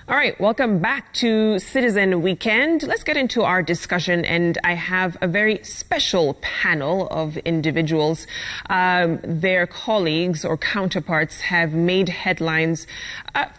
All right, welcome back to Citizen Weekend. Let's get into our discussion, and I have a very special panel of individuals. Their colleagues or counterparts have made headlines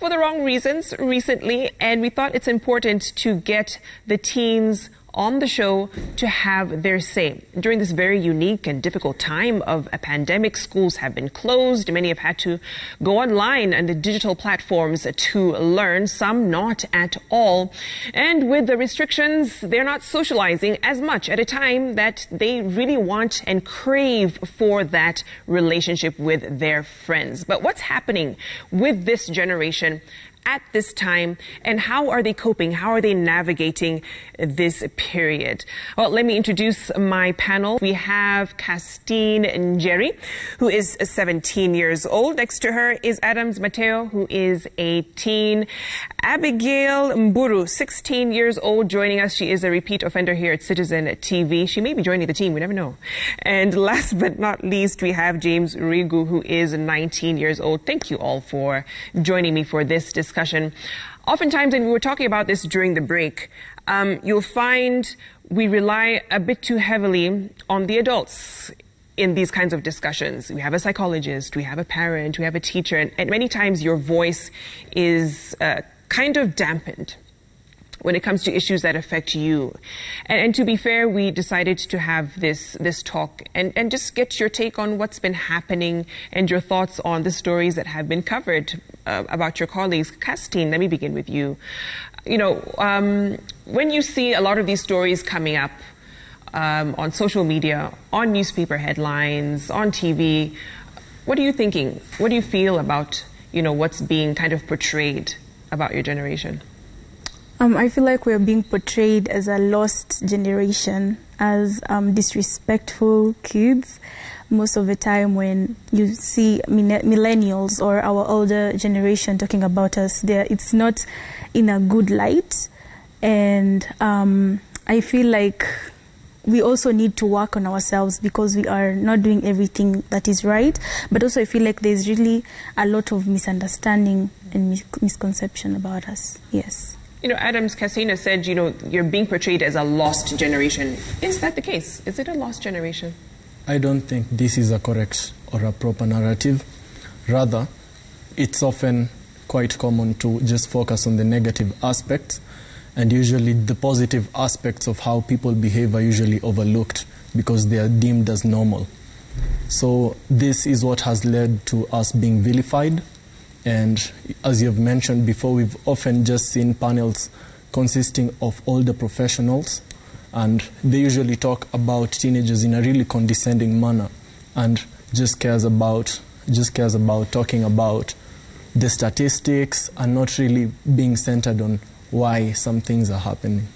for the wrong reasons recently, and we thought it's important to get the teens on the show to have their say. During this very unique and difficult time of a pandemic, schools have been closed. Many have had to go online and the digital platforms to learn, some not at all. And with the restrictions, they're not socializing as much at a time that they really want and crave for that relationship with their friends. But what's happening with this generation at this time, and how are they coping? How are they navigating this period? Well, let me introduce my panel. We have Castine Njeri, who is 17 years old. Next to her is Adams Mateo, who is 18. Abigail Mburu, 16 years old, joining us. She is a repeat offender here at Citizen TV. She may be joining the team, we never know. And last but not least, we have James Rigu, who is 19 years old. Thank you all for joining me for this discussion. Oftentimes, and we were talking about this during the break, you'll find we rely a bit too heavily on the adults in these kinds of discussions. We have a psychologist, we have a parent, we have a teacher, and many times your voice is kind of dampened when it comes to issues that affect you. And to be fair, we decided to have this talk and just get your take on what's been happening and your thoughts on the stories that have been covered about your colleagues. Castine, let me begin with you. You know, when you see a lot of these stories coming up on social media, on newspaper headlines, on TV, what are you thinking? What do you feel about, you know, what's being kind of portrayed about your generation? I feel like we're being portrayed as a lost generation, as disrespectful kids. Most of the time when you see millennials or our older generation talking about us, it's not in a good light. And I feel like we also need to work on ourselves because we are not doing everything that is right. But also I feel like there's really a lot of misunderstanding and misconception about us. Yes. You know, Adams Casina said, you know, you're being portrayed as a lost generation. Is that the case? Is it a lost generation? I don't think this is a correct or a proper narrative. Rather, it's often quite common to just focus on the negative aspects, and usually the positive aspects of how people behave are usually overlooked because they are deemed as normal. So this is what has led to us being vilified. And as you've mentioned before, we've often just seen panels consisting of older professionals, and they usually talk about teenagers in a really condescending manner and just cares about talking about the statistics and not really being centered on why some things are happening.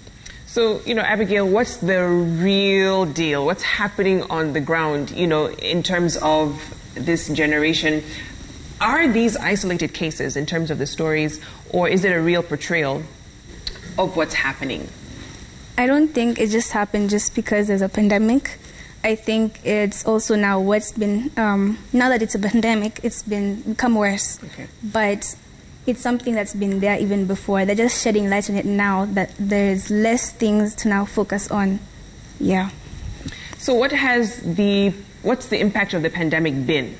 So, you know, Abigail, what's the real deal? What's happening on the ground, you know, in terms of this generation? Are these isolated cases in terms of the stories, or is it a real portrayal of what's happening? I don't think it just happened just because there's a pandemic. I think it's also now what's been, now that it's a pandemic, it's become worse. Okay. But it's something that's been there even before. They're just shedding light on it now that there's less things to now focus on. Yeah. So what's the impact of the pandemic been?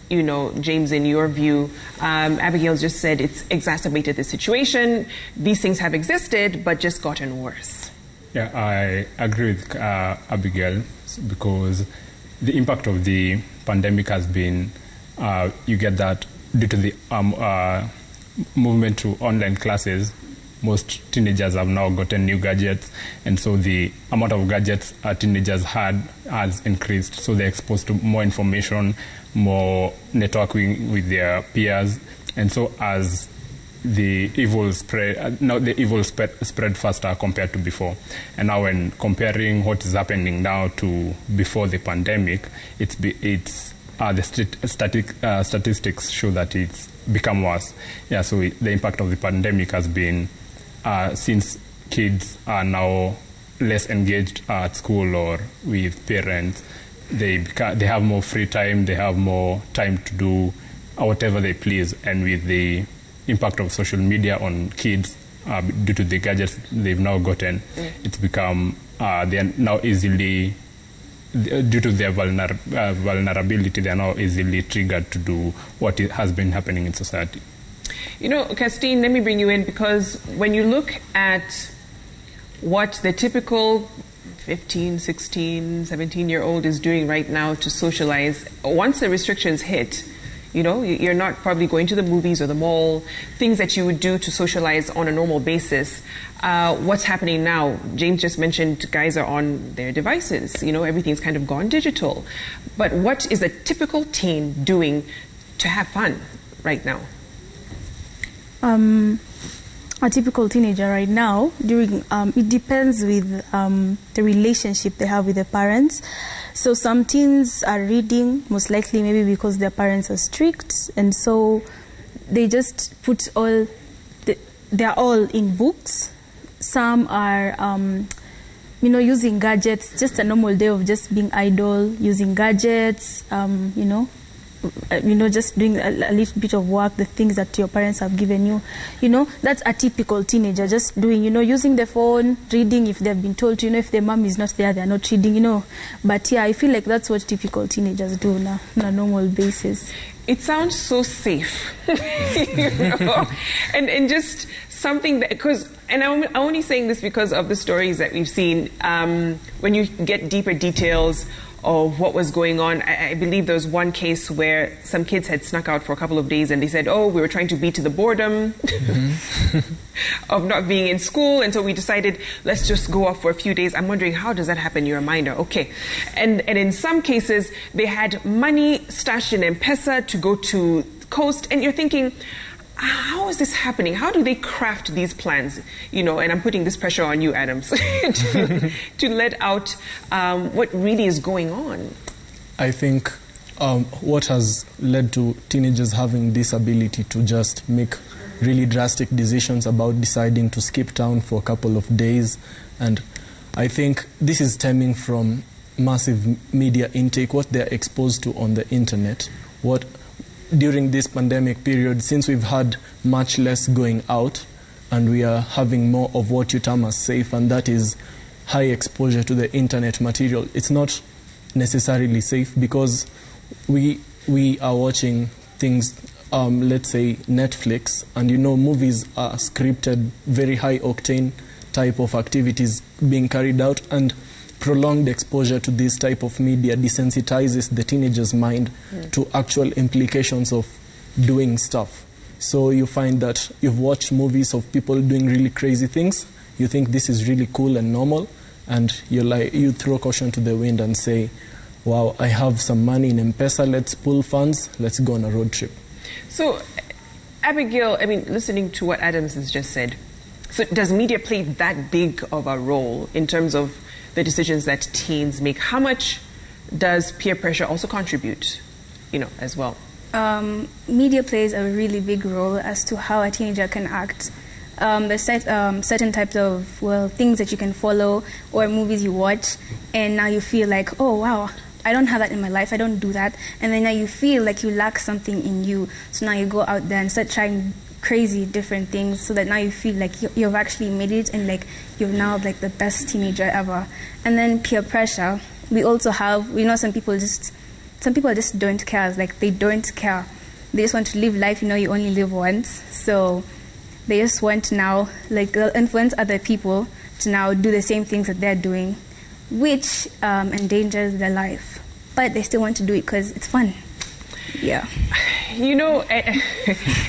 You know, James, in your view, Abigail just said it's exacerbated the situation. These things have existed, but just gotten worse. Yeah, I agree with Abigail, because the impact of the pandemic has been, you get that due to the movement to online classes, most teenagers have now gotten new gadgets, and so the amount of gadgets teenagers had has increased. So they're exposed to more information, more networking with their peers, and so as the evil spread, now the evil spread faster compared to before. And now when comparing what is happening now to before the pandemic, the statistics show that it's become worse. Yeah, so the impact of the pandemic has been, since kids are now less engaged at school or with parents, they have more free time, they have more time to do whatever they please, and with the impact of social media on kids due to the gadgets they've now gotten. It's become they are now easily, due to their vulnerability, they are now easily triggered to do what has been happening in society. You know, Castine, let me bring you in, because when you look at what the typical 15, 16, 17-year-old is doing right now to socialize, once the restrictions hit, you know, you're not probably going to the movies or the mall, things that you would do to socialize on a normal basis. What's happening now? James just mentioned guys are on their devices. You know, everything's kind of gone digital. But what is a typical teen doing to have fun right now? A typical teenager right now, it depends with the relationship they have with their parents. So some teens are reading, most likely maybe because their parents are strict, and so they just put they're all in books. Some are, using gadgets, just a normal day of just being idle, using gadgets, just doing a little bit of work, the things that your parents have given you. You know, that's a typical teenager, just doing, using the phone, reading if they've been told to, if their mom is not there, they're not reading, But yeah, I feel like that's what typical teenagers do now, on a normal basis. It sounds so safe, and just something that, and I'm only saying this because of the stories that we've seen. When you get deeper details of what was going on, I believe there was one case where some kids had snuck out for a couple of days, and they said, "Oh, we were trying to beat to the boredom of not being in school, and so we decided let's just go off for a few days." I'm wondering, how does that happen? You're a minor, okay? And in some cases, they had money stashed in M-Pesa to go to coast, and you're thinking, how is this happening? How do they craft these plans? And I'm putting this pressure on you, Adams, to let out what really is going on. I think what has led to teenagers having this ability to just make really drastic decisions about deciding to skip town for a couple of days. And I think this is stemming from massive media intake, what they're exposed to on the internet. During this pandemic period, since we've had much less going out and we are having more of what you term as safe, and that is high exposure to the internet material. It's not necessarily safe because we are watching things, let's say Netflix, and movies are scripted, very high octane type of activities being carried out, and prolonged exposure to this type of media desensitizes the teenager's mind to actual implications of doing stuff. So you find that you've watched movies of people doing really crazy things, you think this is really cool and normal, and you throw caution to the wind and say, wow, I have some money in M-Pesa, let's pull funds, let's go on a road trip. So, Abigail, listening to what Adams has just said, so does media play that big of a role in terms of the decisions that teens make? How much does peer pressure also contribute, as well? Media plays a really big role as to how a teenager can act. There's certain types of, things that you can follow or movies you watch, and now you feel like, oh, wow, I don't have that in my life, I don't do that. And then now you feel like you lack something in you. So now you go out there and start trying crazy different things, so that now you feel like you've actually made it, and like you're now like the best teenager ever. And then peer pressure, we also have, some people just don't care. Like they don't care, they just want to live life. You only live once, so they just want now, like, influence other people to now do the same things that they're doing, which endangers their life, but they still want to do it because it's fun. Yeah.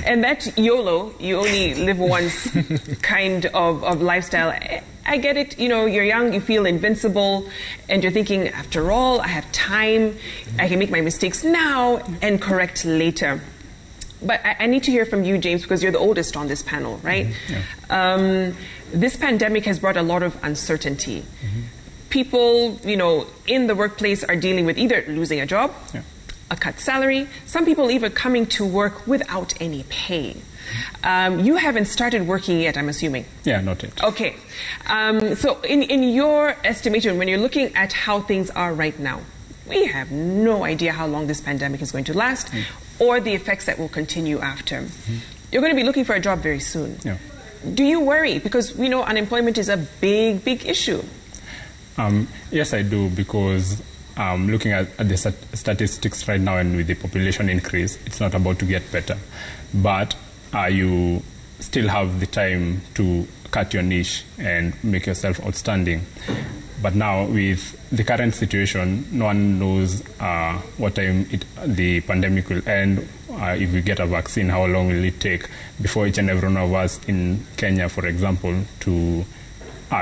And that YOLO, you only live once kind of lifestyle. I get it. You're young, you feel invincible, and you're thinking, after all, I have time, I can make my mistakes now and correct later. But I need to hear from you, James, because you're the oldest on this panel, right? Mm-hmm. Yeah. This pandemic has brought a lot of uncertainty. Mm-hmm. People, in the workplace are dealing with either losing a job, a cut salary, some people even coming to work without any pay. You haven't started working yet, I'm assuming? Yeah, not yet. Okay. So in your estimation, when you're looking at how things are right now, we have no idea how long this pandemic is going to last or the effects that will continue after. you're going to be looking for a job very soon. Yeah. Do you worry? Because we know unemployment is a big, big issue. Yes, I do, because looking at the statistics right now and with the population increase, it's not about to get better. But you still have the time to cut your niche and make yourself outstanding. But now, with the current situation, no one knows what time the pandemic will end. If we get a vaccine, how long will it take before each and every one of us in Kenya, for example, to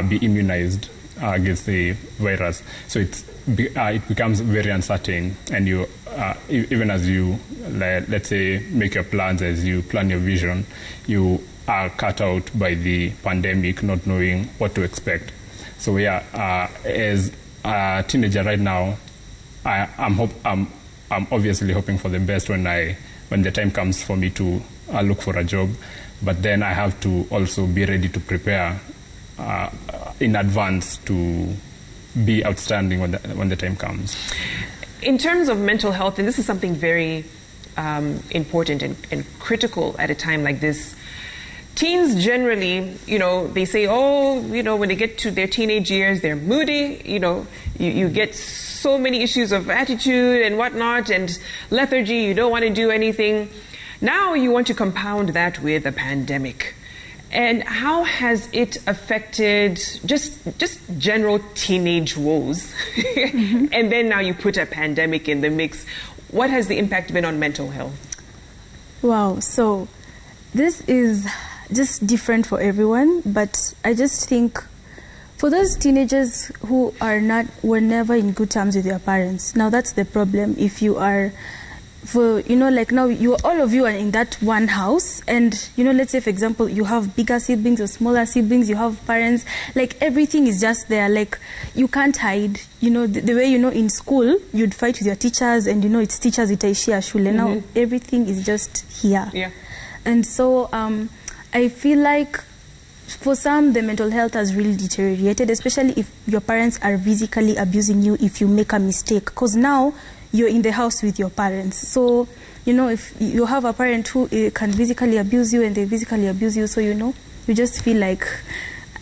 be immunized against the virus? So it becomes very uncertain, and you even as you, let's say, make your plans, as you plan your vision, you are cut out by the pandemic, not knowing what to expect. So yeah, as a teenager right now, I'm obviously hoping for the best when the time comes for me to look for a job, but then I have to also be ready to prepare in advance to be outstanding when the time comes. In terms of mental health, and this is something very important and critical at a time like this, teens generally, they say, when they get to their teenage years, they're moody, you get so many issues of attitude and whatnot, and lethargy, you don't want to do anything. Now you want to compound that with a pandemic. And how has it affected just general teenage woes? Mm-hmm. And then now you put a pandemic in the mix. What has the impact been on mental health? Wow, so this is just different for everyone, but I just think for those teenagers who were never in good terms with their parents, now that's the problem. If you are, like now all of you are in that one house, and let's say for example you have bigger siblings or smaller siblings, you have parents, like everything is just there, like you can't hide. The way in school you'd fight with your teachers, and it's teachers itaishia shule. Mm-hmm. Now everything is just here. Yeah. And so I feel like for some the mental health has really deteriorated, especially if your parents are physically abusing you if you make a mistake, because now you're in the house with your parents. So, if you have a parent who can physically abuse you and they physically abuse you, so, you just feel like,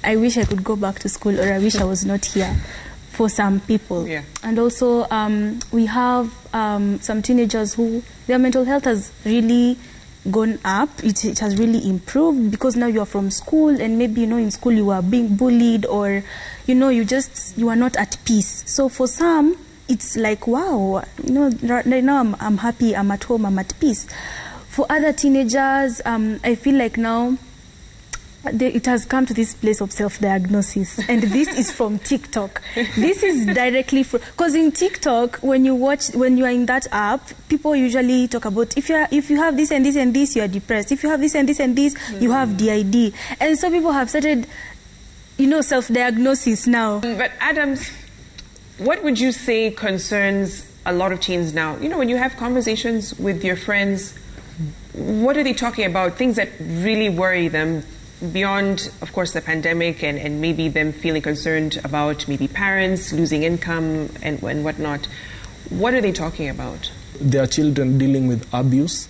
I wish I could go back to school, or I wish I was not here, for some people. Yeah. And also, we have some teenagers who, their mental health has really gone up. It has really improved, because now you are from school, and maybe, in school you are being bullied, or, you are not at peace. So for some, it's like, wow, right now I'm happy, I'm at home, I'm at peace. For other teenagers, I feel like now it has come to this place of self-diagnosis, and this is from TikTok. This is directly from, because in TikTok, when you are in that app, people usually talk about if you have this and this and this, you are depressed. If you have this and this and this, you have DID. And so people have started, self-diagnosis now. But Adams, what would you say concerns a lot of teens now? When you have conversations with your friends, what are they talking about? Things that really worry them beyond, of course, the pandemic and maybe them feeling concerned about maybe parents losing income and whatnot. What are they talking about? There are children dealing with abuse,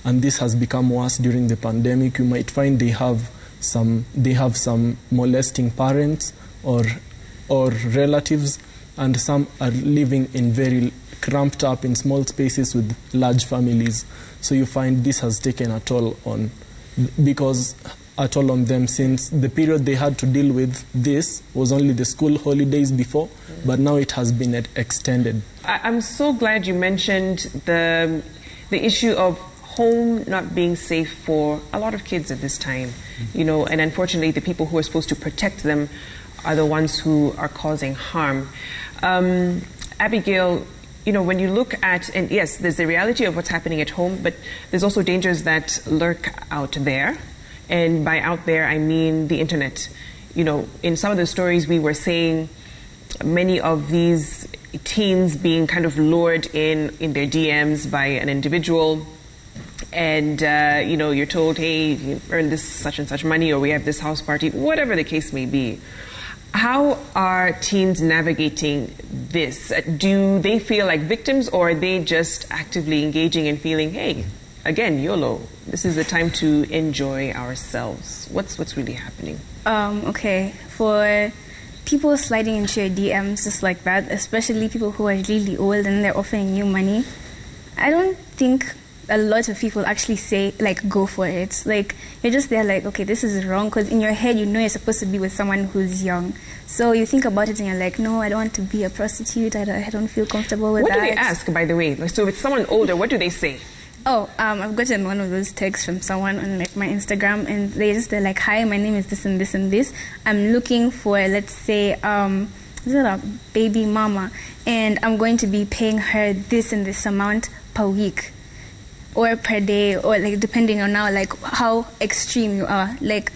and this has become worse during the pandemic. You might find they have some molesting parents or relatives, and some are living in very cramped up in small spaces with large families. So you find this has taken a toll on them, since the period they had to deal with this was only the school holidays before, but now it has been extended. I'm so glad you mentioned the issue of home not being safe for a lot of kids at this time, and unfortunately the people who are supposed to protect them are the ones who are causing harm. Abigail, when you look at, and yes, there's the reality of what's happening at home, but there's also dangers that lurk out there. And by out there, I mean the internet. In some of the stories we were saying, many of these teens being kind of lured in their DMs by an individual, and you're told, hey, you earned this such and such money, or we have this house party, whatever the case may be. How are teens navigating this? Do they feel like victims, or are they just actively engaging and feeling, hey, again, YOLO. This is the time to enjoy ourselves. What's really happening? Okay, for people sliding into your DMs just like that, especially people who are really old and they're offering you money, I don't think a lot of people actually say, like, go for it. Like, you're just there like, okay, this is wrong, because in your head you know you're supposed to be with someone who's young. So you think about it and you're like, no, I don't want to be a prostitute. I don't feel comfortable with that. What do they ask, by the way? So with someone older, what do they say? Oh, I've gotten one of those texts from someone on like my Instagram, and they're like, hi, my name is this and this and this. I'm looking for, let's say, is it a baby mama, and I'm going to be paying her this and this amount per week or per day, or like depending on now like how extreme you are. Like,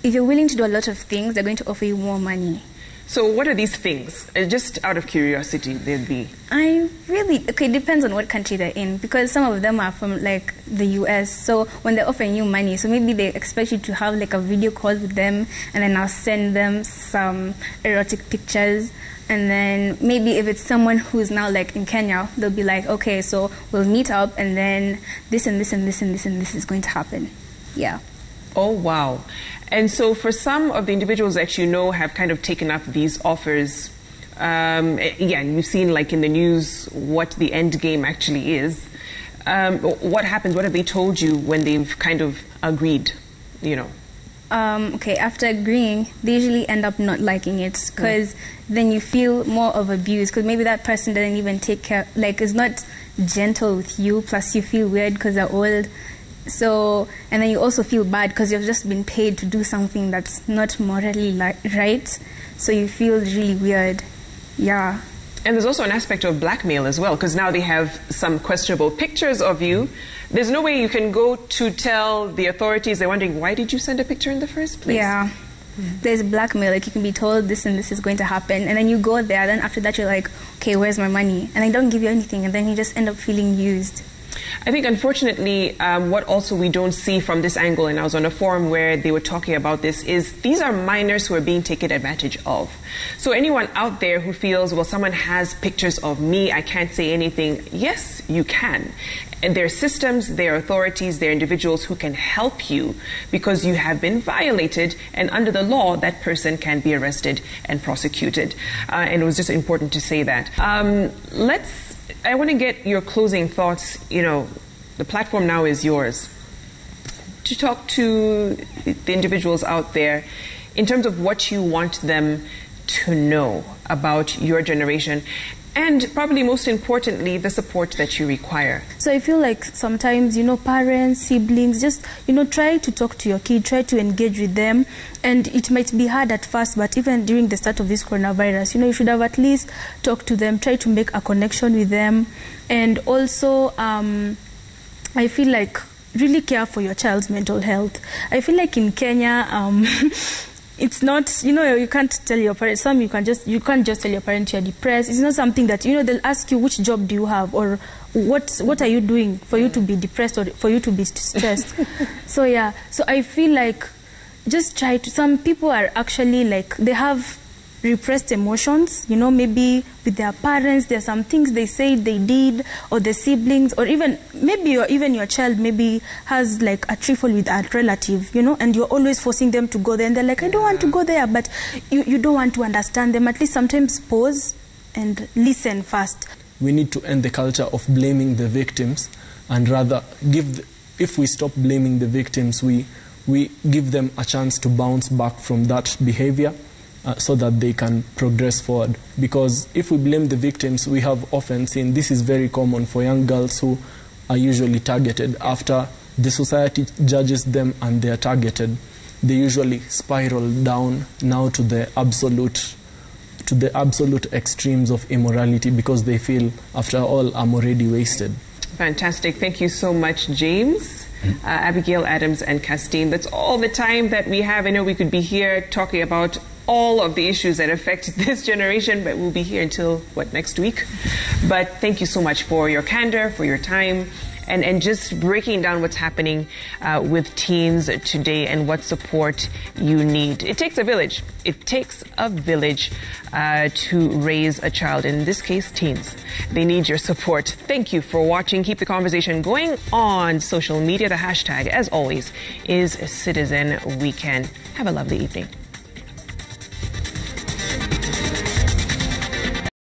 if you're willing to do a lot of things, they're going to offer you more money. So what are these things? Just out of curiosity, they'd be. It depends on what country they're in, because some of them are from like the US. So when they're offering you money, so maybe they expect you to have like a video call with them, and then I'll send them some erotic pictures. And then maybe if it's someone who's now like in Kenya, they'll be like, okay, so we'll meet up, and then this and this and this and this and this is going to happen. Yeah. Oh, wow. And so for some of the individuals that you know have kind of taken up these offers, you've seen like in the news what the end game actually is. What happens? What have they told you when they've kind of agreed, you know? Okay, after agreeing, they usually end up not liking it, because then you feel more of abuse, because maybe that person doesn't even take care, like is not gentle with you, plus you feel weird because they're old. So, and then you also feel bad because you've just been paid to do something that's not morally right. So you feel really weird. Yeah. And there's also an aspect of blackmail as well, because now they have some questionable pictures of you. There's no way you can go to tell the authorities. They're wondering, why did you send a picture in the first place? Yeah. There's blackmail. Like, you can be told this and this is going to happen, and then you go there. Then after that, you're like, okay, where's my money? And they don't give you anything, and then you just end up feeling used. I think, unfortunately, what also we don't see from this angle, and I was on a forum where they were talking about this, is these are minors who are being taken advantage of. So anyone out there who feels, well, someone has pictures of me, I can't say anything, yes, you can. And there are systems, there are authorities, there are individuals who can help you because you have been violated, and under the law, that person can be arrested and prosecuted. And it was just important to say that. I want to get your closing thoughts. You know, the platform now is yours to talk to the individuals out there in terms of what you want them to know about your generation, and probably most importantly, the support that you require. So I feel like sometimes, you know, parents, siblings, just, you know, try to talk to your kid, try to engage with them. And it might be hard at first, but even during the start of this coronavirus, you know, you should have at least talked to them, try to make a connection with them. And also, I feel like really care for your child's mental health. I feel like in Kenya, it's not, you know, you can't tell your parents, you can't just tell your parents you're depressed. It's not something that, you know, they'll ask you which job do you have, or what are you doing for you to be depressed or for you to be stressed. So yeah, so I feel like just try to, some people are actually like, they have repressed emotions, you know, maybe with their parents, there are some things they said they did, or the siblings, or even maybe your child maybe has like a trifle with a relative, you know, and you're always forcing them to go there, and they're like, I don't want to go there, but you don't want to understand them. At least sometimes pause and listen first. We need to end the culture of blaming the victims, and rather if we stop blaming the victims, we give them a chance to bounce back from that behavior. So that they can progress forward. Because if we blame the victims, we have often seen, this is very common for young girls who are usually targeted. After the society judges them and they are targeted, they usually spiral down now to the absolute extremes of immorality, because they feel, after all, I'm already wasted. Fantastic. Thank you so much, James. Abigail, Adams, and Castine. That's all the time that we have. I know we could be here talking about all of the issues that affect this generation, but we'll be here until, next week? But thank you so much for your candor, for your time, and just breaking down what's happening with teens today and what support you need. It takes a village. It takes a village to raise a child, in this case, teens. They need your support. Thank you for watching. Keep the conversation going on social media. The hashtag, as always, is Citizen Weekend. Have a lovely evening.